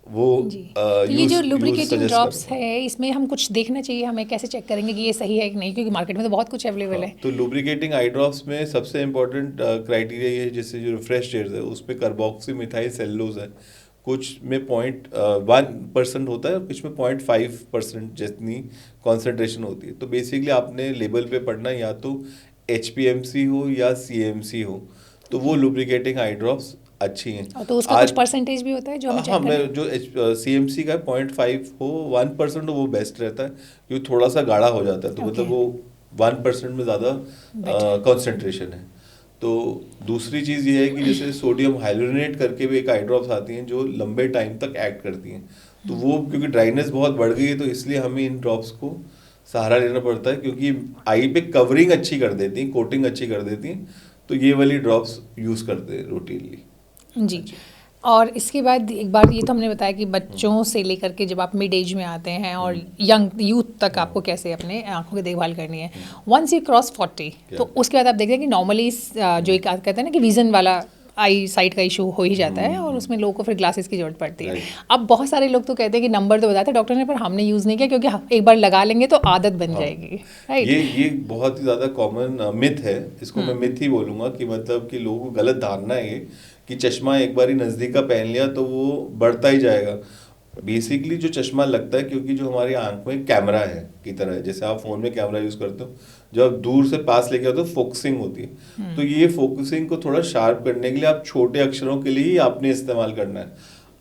वो जी, तो ये जो यूज़ लुब्रिकेटिंग सजेस्ट ड्रॉप्स करूँगा। है इसमें हम कुछ देखना चाहिए, हमें कैसे चेक करेंगे कि ये सही है कि नहीं, क्योंकि मार्केट में तो बहुत कुछ अवेलेबल है। तो लुब्रिकेटिंग आई ड्रॉप्स में सबसे इम्पोर्टेंट क्राइटेरिया ये है, जैसे जो रिफ्रेश एयर है उस पर कार्बोक्सी मिथाइल सेलुलोज है, कुछ में 0.1% होता है और कुछ में 0.5% जितनी कॉन्सेंट्रेशन होती है। तो बेसिकली आपने लेबल पे पढ़ना या तो HPMC हो या CMC हो, तो वो लुब्रिकेटिंग आई ड्रॉप्स अच्छी हैं। और तो उसका कुछ परसेंटेज भी होता है जो हमें हाँ, चेक करना है? मैं जो CMC का 0.5 हो 1% हो वो बेस्ट रहता है, क्योंकि थोड़ा सा गाढ़ा हो जाता है, तो मतलब ओके, वो 1% में ज़्यादा बेटर। कंसंट्रेशन है। तो दूसरी चीज़ ये है कि जैसे सोडियम हाइलोरेनेट करके भी एक आई ड्रॉप्स आती हैं जो लंबे टाइम तक एक्ट करती हैं। तो वो क्योंकि ड्राइनेस बहुत बढ़ गई है तो इसलिए हमें इन ड्रॉप्स को सहारा लेना पड़ता है, क्योंकि आई पे कवरिंग अच्छी कर देती हैं, कोटिंग अच्छी कर देती हैं। तो ये वाली ड्रॉप्स यूज़ करते हैं रूटीनली। जी। और इसके बाद एक बार ये तो हमने बताया कि बच्चों से लेकर के जब आप मिड एज में आते हैं और यंग यूथ तक आपको कैसे अपने आंखों की देखभाल करनी है। वंस यू क्रॉस 40 तो उसके बाद आप देखते हैं कि नॉर्मली जो एक कहते हैं ना कि विजन वाला आई साइट का इशू हो ही जाता है और उसमें लोगों को फिर ग्लासेस की जरूरत पड़ती है। अब बहुत सारे लोग तो कहते हैं कि नंबर तो बताते हैं डॉक्टर ने, पर हमने यूज़ नहीं किया क्योंकि एक बार लगा लेंगे तो आदत बन जाएगी, राइट? ये बहुत ही ज़्यादा कॉमन मिथ है, इसको मैं मिथ ही बोलूँगा कि मतलब कि लोगों को गलत धारणा है ये कि चश्मा एक बार ही नज़दीक का पहन लिया तो वो बढ़ता ही जाएगा। बेसिकली जो चश्मा लगता है क्योंकि जो हमारी आंख में कैमरा है की तरह है, जैसे आप फ़ोन में कैमरा यूज़ करते हो, जब आप दूर से पास लेके आते हो फोकसिंग होती है। तो ये फोकसिंग को थोड़ा शार्प करने के लिए आप छोटे अक्षरों के लिए ही आपने इस्तेमाल करना है,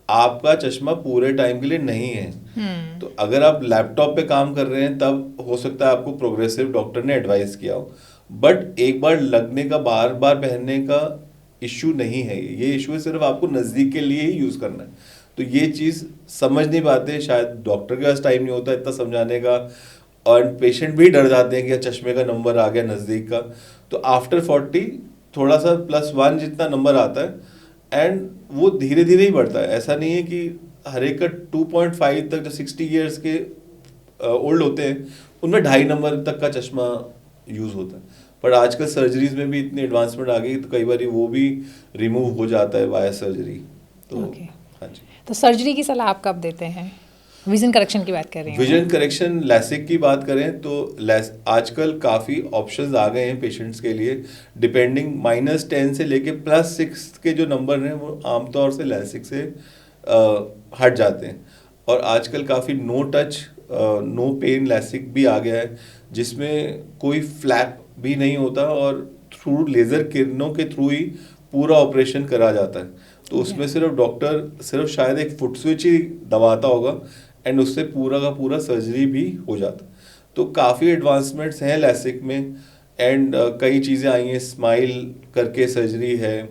आपका चश्मा पूरे टाइम के लिए नहीं है। तो अगर आप लैपटॉप पे काम कर रहे हैं तब हो सकता है आपको प्रोग्रेसिव डॉक्टर ने एडवाइस किया हो, बट एक बार लगने का बार बार पहनने का इश्यू नहीं है, ये इशू है सिर्फ आपको नज़दीक के लिए ही यूज़ करना है। तो ये चीज़ समझ नहीं पाते, शायद डॉक्टर के पास टाइम नहीं होता इतना समझाने का, और पेशेंट भी डर जाते हैं कि चश्मे का नंबर आ गया नज़दीक का। तो आफ्टर 40 थोड़ा सा +1 जितना नंबर आता है एंड वो धीरे धीरे ही बढ़ता है। ऐसा नहीं है कि हर एक का 2.5 तक, जो 60 ईयर्स के ओल्ड होते हैं उनमें 2.5 नंबर तक का चश्मा यूज़ होता है। पर आजकल सर्जरीज में भी इतनी एडवांसमेंट आ गई तो कई बार वो भी रिमूव हो जाता है वाया सर्जरी। तो हाँ जी। तो सर्जरी की सलाह आप कब देते हैं? विजन करेक्शन की बात कर रहे हैं। विजन करेक्शन लैसिक की बात करें तो आजकल काफ़ी ऑप्शंस आ गए हैं पेशेंट्स के लिए, डिपेंडिंग -10 से लेके +6 के जो नंबर हैं वो आमतौर से लैसिक से हट जाते हैं। और आजकल काफ़ी no touch no pain LASIK भी आ गया है, जिसमें कोई फ्लैप भी नहीं होता और थ्रू लेज़र किरणों के थ्रू ही पूरा ऑपरेशन करा जाता है। तो उसमें सिर्फ डॉक्टर सिर्फ शायद एक फुट स्विच ही दबाता होगा एंड उससे पूरा का पूरा सर्जरी भी हो जाता। तो काफ़ी एडवांसमेंट्स हैं लैसिक में एंड कई चीज़ें आई हैं, स्माइल करके सर्जरी है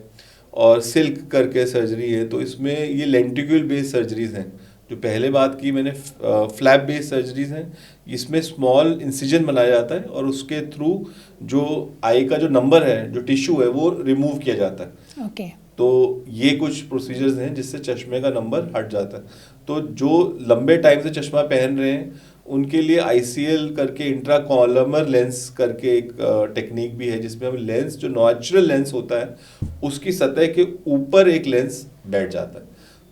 और सिल्क करके सर्जरी है। तो इसमें ये लेंटिक्यूल बेस्ड सर्जरीज हैं। जो पहले बात की मैंने फ्लैप बेस्ड सर्जरीज हैं, इसमें स्मॉल इंसिजन बनाया जाता है और उसके थ्रू जो आई का जो नंबर है, जो टिश्यू है, वो रिमूव किया जाता है। ओके। तो ये कुछ प्रोसीजर्स हैं जिससे चश्मे का नंबर हट जाता है। तो जो लंबे टाइम से चश्मा पहन रहे हैं उनके लिए ICL करके इंट्रा कॉलमर लेंस करके एक टेक्निक भी है, जिसमें हम लेंस जो नेचुरल लेंस होता है उसकी सतह के ऊपर एक लेंस बैठ जाता है।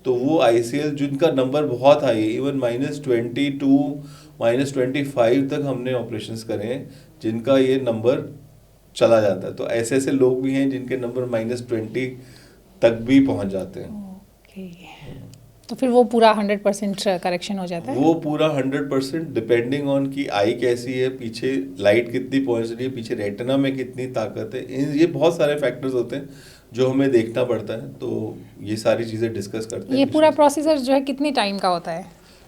तो वो ICL जिनका नंबर बहुत हाई है, इवन -22 -25 तक हमने ऑपरेशंस करे हैं जिनका ये नंबर चला जाता है। तो ऐसे ऐसे लोग भी हैं जिनके नंबर -20 तक भी पहुंच जाते हैं। ओके। तो फिर वो पूरा 100% करेक्शन हो जाता है? वो पूरा 100% डिपेंडिंग ऑन कि आई कैसी है, पीछे लाइट कितनी पहुंच रही है, पीछे रेटिना में कितनी ताकत है, ये बहुत सारे फैक्टर्स होते हैं जो हमें देखना पड़ता है। तो ये सारी चीज़ें डिस्कस करते हैं। ये पूरा प्रोसीजर जो है कितने टाइम का होता है?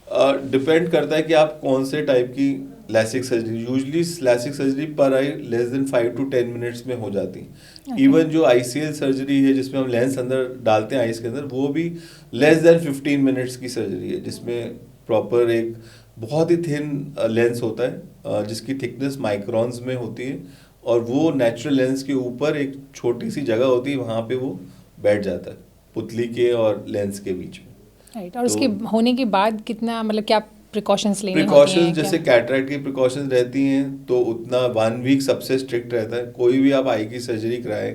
डिपेंड करता है कि आप कौन से टाइप की LASIK surgery, usually LASIK surgery पर आई लेस देन 5 to 10 मिनट्स में हो जाती है। इवन जो ICL सर्जरी है जिसमें हम लेंस अंदर डालते हैं आइस के अंदर, वो भी लेस देन 15 मिनट्स की सर्जरी है, जिसमें प्रॉपर एक बहुत ही थिन लेंस होता है जिसकी थिकनेस माइक्रॉन्स में होती है, और वो नेचुरल लेंस के ऊपर एक छोटी सी जगह होती है, वहाँ पे वो बैठ जाता है पुतली के और लेंस के बीच में। राइट। और उसके होने के बाद कितना, मतलब क्या प्रिकॉशंस लेने होती प्रिकॉशंस हैं जैसे कैटरेक्ट की प्रिकॉशंस रहती हैं तो उतना 1 वीक सबसे स्ट्रिक्ट रहता है। कोई भी आप आई की सर्जरी कराएं,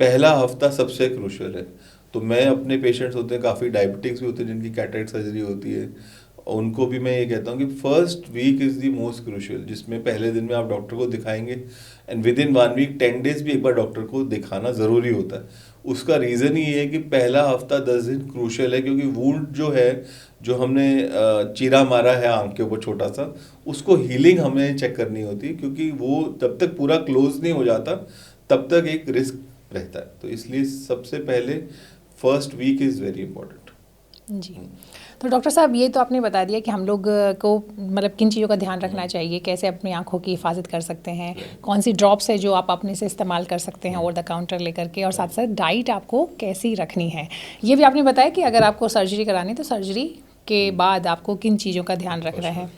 पहला हफ्ता सबसे क्रूशियल है। तो मैं अपने पेशेंट्स होते हैं, काफ़ी डायबिटिक्स भी होते हैं जिनकी कैटरेक्ट सर्जरी होती है, उनको भी मैं ये कहता हूँ कि first week is the most crucial, जिसमें पहले दिन में आप डॉक्टर को दिखाएंगे and within 1 week 10 days भी एक बार डॉक्टर को दिखाना ज़रूरी होता है। उसका रीज़न ये है कि पहला हफ्ता 10 दिन क्रूशियल है, क्योंकि वुंड जो है, जो हमने चीरा मारा है आंख के ऊपर छोटा सा, उसको हीलिंग हमें चेक करनी होती है, क्योंकि वो जब तक पूरा क्लोज नहीं हो जाता तब तक एक रिस्क रहता है। तो इसलिए सबसे पहले first week is very important. जी। तो डॉक्टर साहब, ये तो आपने बता दिया कि हम लोग को मतलब किन चीज़ों का ध्यान रखना चाहिए, कैसे अपनी आंखों की हिफाजत कर सकते हैं, कौन सी ड्रॉप्स है जो आप अपने से इस्तेमाल कर सकते हैं ओवर द काउंटर लेकर के, और साथ साथ डाइट आपको कैसी रखनी है। ये भी आपने बताया कि अगर आपको सर्जरी करानी है तो सर्जरी के बाद आपको किन चीज़ों का ध्यान रखना है।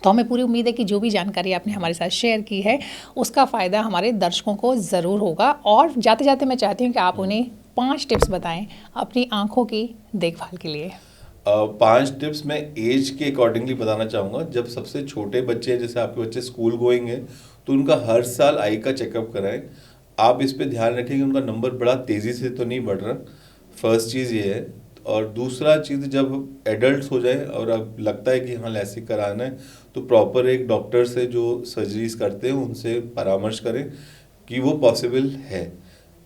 तो हमें पूरी उम्मीद है कि जो भी जानकारी आपने हमारे साथ शेयर की है उसका फ़ायदा हमारे दर्शकों को ज़रूर होगा। और जाते जाते मैं चाहती हूँ कि आप उन्हें 5 टिप्स बताएं अपनी आंखों की देखभाल के लिए। 5 टिप्स मैं एज के अकॉर्डिंगली बताना चाहूँगा। जब सबसे छोटे बच्चे हैं, जैसे आपके बच्चे स्कूल गोइंग हैं, तो उनका हर साल आई का चेकअप कराएं। आप इस पे ध्यान रखें कि उनका नंबर बड़ा तेज़ी से तो नहीं बढ़ रहा, फर्स्ट चीज़ ये है। और दूसरा चीज़, जब एडल्ट हो जाए और अब लगता है कि हाँ लैसिक कराना है, तो प्रॉपर एक डॉक्टर से जो सर्जरीज करते हैं उनसे परामर्श करें कि वो पॉसिबल है।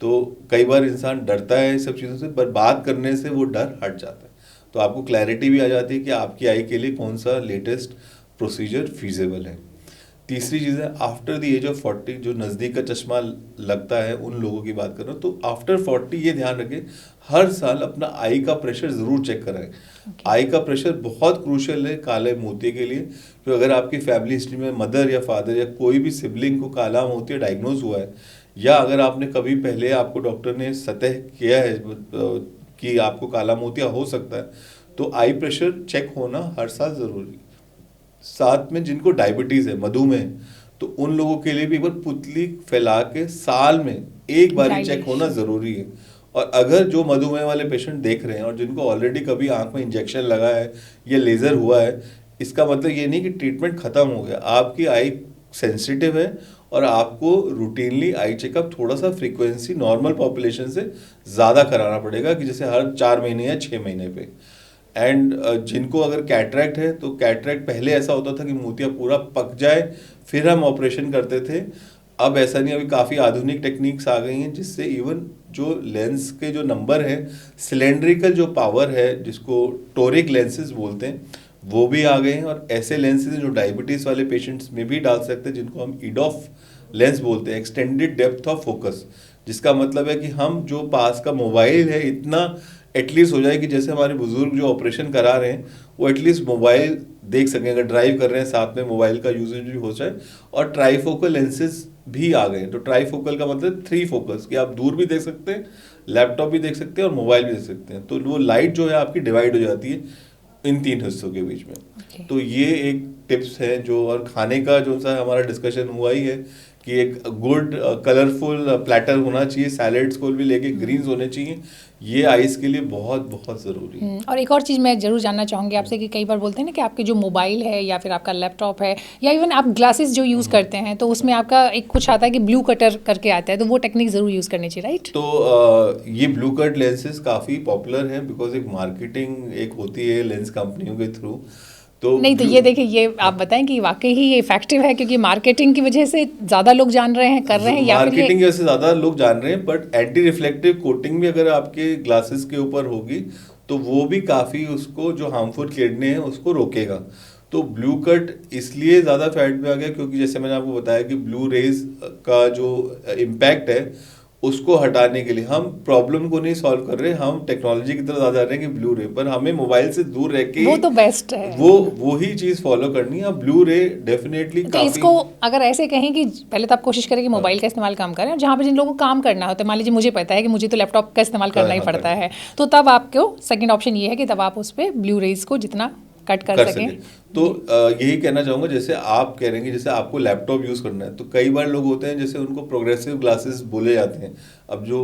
तो कई बार इंसान डरता है इस सब चीज़ों से, पर बात करने से वो डर हट जाता है, तो आपको क्लैरिटी भी आ जाती है कि आपकी आई के लिए कौन सा लेटेस्ट प्रोसीजर फीजेबल है। तीसरी चीज़ है, आफ्टर द एज ऑफ 40, जो नज़दीक का चश्मा लगता है उन लोगों की बात कर रहा हूँ, तो आफ्टर 40 ये ध्यान रखें हर साल अपना आई का प्रेशर ज़रूर चेक कराएं। आई का प्रेशर बहुत क्रूशियल है काले मोतिये के लिए। तो अगर आपकी फैमिली हिस्ट्री में मदर या फादर या कोई भी सिबलिंग को काला मोतिया डायग्नोज हुआ है, या अगर आपने कभी पहले आपको डॉक्टर ने सतह किया है कि आपको काला मोतिया हो सकता है, तो आई प्रेशर चेक होना हर साल ज़रूरी। साथ में जिनको डायबिटीज़ है, मधुमेह, तो उन लोगों के लिए भी एक बार पुतली फैला के साल में एक बार ही चेक होना ज़रूरी है। और अगर जो मधुमेह वाले पेशेंट देख रहे हैं और जिनको ऑलरेडी कभी आंख में इंजेक्शन लगा है या लेज़र हुआ है, इसका मतलब ये नहीं कि ट्रीटमेंट ख़त्म हो गया। आपकी आई सेंसिटिव है और आपको रूटीनली आई चेकअप थोड़ा सा फ्रीक्वेंसी नॉर्मल पॉपुलेशन से ज़्यादा कराना पड़ेगा, कि जैसे हर 4 महीने या 6 महीने पे। एंड जिनको अगर कैटरेक्ट है, तो कैटरेक्ट पहले ऐसा होता था कि मोतिया पूरा पक जाए फिर हम ऑपरेशन करते थे। अब ऐसा नहीं, अभी काफ़ी आधुनिक टेक्निक्स आ गई हैं जिससे इवन जो लेंस के जो नंबर है, सिलेंड्रिकल जो पावर है जिसको टोरिक लेंसेज बोलते हैं, वो भी आ गए हैं। और ऐसे लेंसेज जो डायबिटीज़ वाले पेशेंट्स में भी डाल सकते हैं, जिनको हम ईडॉफ लेंस बोलते हैं, एक्सटेंडेड डेप्थ ऑफ फोकस, जिसका मतलब है कि हम जो पास का मोबाइल है इतना एटलीस्ट हो जाए कि जैसे हमारे बुजुर्ग जो ऑपरेशन करा रहे हैं वो एटलीस्ट मोबाइल देख सकें, अगर ड्राइव कर रहे हैं साथ में मोबाइल का यूजेज भी हो जाए। और ट्राईफोकल लेंसेज भी आ गए। तो ट्राईफोकल का मतलब 3 फोकस, कि आप दूर भी देख सकते हैं, लैपटॉप भी देख सकते हैं और मोबाइल भी देख सकते हैं। तो वो लाइट जो है आपकी डिवाइड हो जाती है इन 3 हिस्सों के बीच में। तो ये एक टिप्स है जो, और खाने का जो सा हमारा डिस्कशन हुआ ही है कि एक गुड कलरफुल प्लेटर होना चाहिए, सैलेड्स को भी लेके ग्रीन्स होने चाहिए, ये आइस के लिए बहुत बहुत ज़रूरी है। और एक और चीज़ मैं ज़रूर जानना चाहूँगी आपसे कि कई बार बोलते हैं ना कि आपके जो मोबाइल है या फिर आपका लैपटॉप है या इवन आप ग्लासेस जो यूज़ करते हैं, तो उसमें आपका एक कुछ आता है कि ब्लू कटर करके आता है, तो वो टेक्निक ज़रूर यूज़ करनी चाहिए, राइट? तो ये ब्लू कट लेंसेज काफ़ी पॉपुलर है, बिकॉज एक मार्केटिंग एक होती है लेंस कंपनियों के थ्रू। तो नहीं, तो ये देखिए, ये आप बताएं कि वाकई ही ये इफेक्टिव है, क्योंकि मार्केटिंग की वजह से ज़्यादा लोग जान रहे हैं, कर रहे हैं, या फिर मार्केटिंग की वजह से ज़्यादा लोग जान रहे हैं, बट एंटी रिफ्लेक्टिव कोटिंग भी अगर आपके ग्लासेस के ऊपर होगी तो वो भी काफ़ी उसको जो हार्मफुल किरणें हैं उसको रोकेगा। तो ब्लू कट इसलिए ज़्यादा फैट में आ गया क्योंकि जैसे मैंने आपको बताया कि ब्लू रेज का जो इम्पैक्ट है उसको हटाने के लिए हम प्रॉब्लम को नहीं सॉल्व कर रहे, हम टेक्नोलॉजी की तरफ ज्यादा जा रहे हैं कि ब्लू रे, पर हमें मोबाइल से दूर रह के वो तो बेस्ट है। वो ही चीज फॉलो करनी है। ब्लू रे डेफिनेटली तो काफी। इसको अगर ऐसे कहें कि पहले तो आप कोशिश करें कि मोबाइल का इस्तेमाल कम करें, और जहाँ पे जिन लोगों को काम करना होता है, मान लीजिए मुझे पता है कि मुझे तो लैपटॉप का इस्तेमाल करना ही पड़ता है, तो तब आपको सेकंड ऑप्शन ये है कि तब आप उस पर ब्लू रेज को जितना कट कर सकें। तो यही कहना चाहूंगा, जैसे आप कह रहे हैं कि जैसे आपको लैपटॉप यूज करना है, तो कई बार लोग होते हैं जैसे उनको प्रोग्रेसिव ग्लासेस बोले जाते हैं। अब जो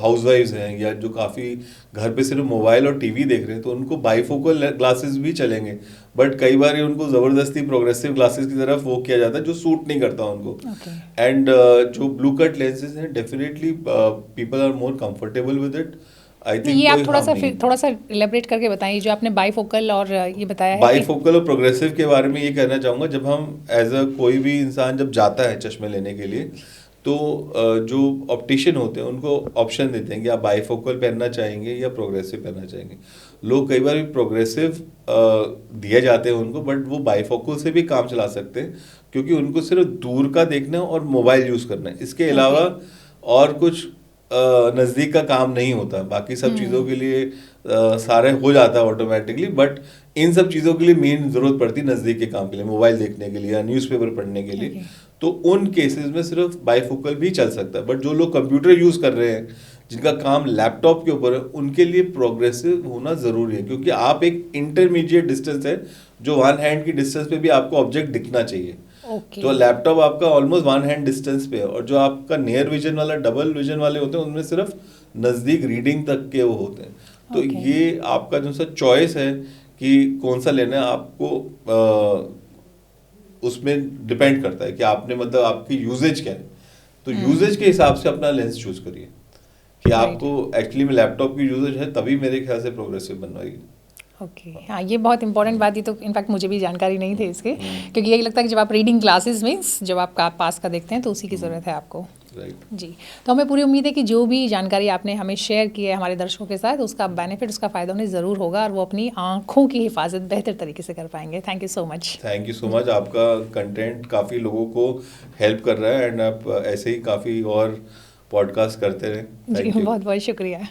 हाउसवाइफ्स हैं या जो काफी घर पे सिर्फ मोबाइल और टीवी देख रहे हैं, तो उनको बाइफोकल ग्लासेस भी चलेंगे, बट कई बार ये उनको जबरदस्ती प्रोग्रेसिव ग्लासेस की तरफ वो किया जाता है जो सूट नहीं करता उनको। एंड जो ब्लू कट लेंसेज हैं, definitely people are more comfortable with it. I think ये आप थोड़ा सा इलेबरेट करके बताइए जो आपने बाइफोकल और ये बताया है। बाइफोकल और प्रोग्रेसिव के बारे में ये कहना चाहूँगा, जब हम एज अ कोई भी इंसान जब जाता है चश्मे लेने के लिए, तो जो ऑप्टिशियन होते हैं उनको ऑप्शन देते हैं कि आप बाइफोकल पहनना चाहेंगे या प्रोग्रेसिव पहनना चाहेंगे। लोग कई बार भी प्रोग्रेसिव दिए जाते हैं उनको, बट वो बाइफोकल से भी काम चला सकते हैं, क्योंकि उनको सिर्फ दूर का देखना है और मोबाइल यूज़ करना है। इसके अलावा और कुछ नज़दीक का काम नहीं होता, बाकी सब चीज़ों के लिए सारे हो जाता है ऑटोमेटिकली, बट इन सब चीज़ों के लिए मेन ज़रूरत पड़ती है नज़दीक के काम के लिए, मोबाइल देखने के लिए या न्यूज़पेपर पढ़ने के लिए। तो उन केसेस में सिर्फ बाइफोकल भी चल सकता है, बट जो लोग कंप्यूटर यूज़ कर रहे हैं, जिनका काम लैपटॉप के ऊपर है, उनके लिए प्रोग्रेसिव होना ज़रूरी है, क्योंकि आप एक इंटरमीडिएट डिस्टेंस है जो वन हैंड की डिस्टेंस पे भी आपको ऑब्जेक्ट दिखना चाहिए। तो लैपटॉप आपका ऑलमोस्ट वन हैंड डिस्टेंस पे है, और जो आपका नियर विजन वाला, डबल विजन वाले होते हैं, उनमें सिर्फ नज़दीक रीडिंग तक के वो होते हैं। तो ये आपका जो सा चॉइस है कि कौन सा लेना है, आपको उसमें डिपेंड करता है कि आपने मतलब आपकी यूजेज क्या है। तो यूजेज के हिसाब से अपना लेंस चूज करिए कि आपको एक्चुअली में लैपटॉप की यूजेज है, तभी मेरे ख्याल से प्रोग्रेसिव बनवाएगी। ओके हाँ, ये बहुत इंपॉर्टेंट बात, ये तो इनफैक्ट मुझे भी जानकारी नहीं थी इसके, क्योंकि यही लगता है कि जब आप रीडिंग क्लासेस में जब आप पास का देखते हैं तो उसी की ज़रूरत है आपको। जी, तो हमें पूरी उम्मीद है कि जो भी जानकारी आपने हमें शेयर की है हमारे दर्शकों के साथ, उसका बेनिफिट, उसका फ़ायदा उन्हें ज़रूर होगा और वो अपनी आँखों की हिफाजत बेहतर तरीके से कर पाएंगे। Thank you so much. Thank you so much. आपका कंटेंट काफ़ी लोगों को हेल्प कर रहा है, एंड आप ऐसे ही काफ़ी और पॉडकास्ट करते रहें। जी, बहुत बहुत शुक्रिया।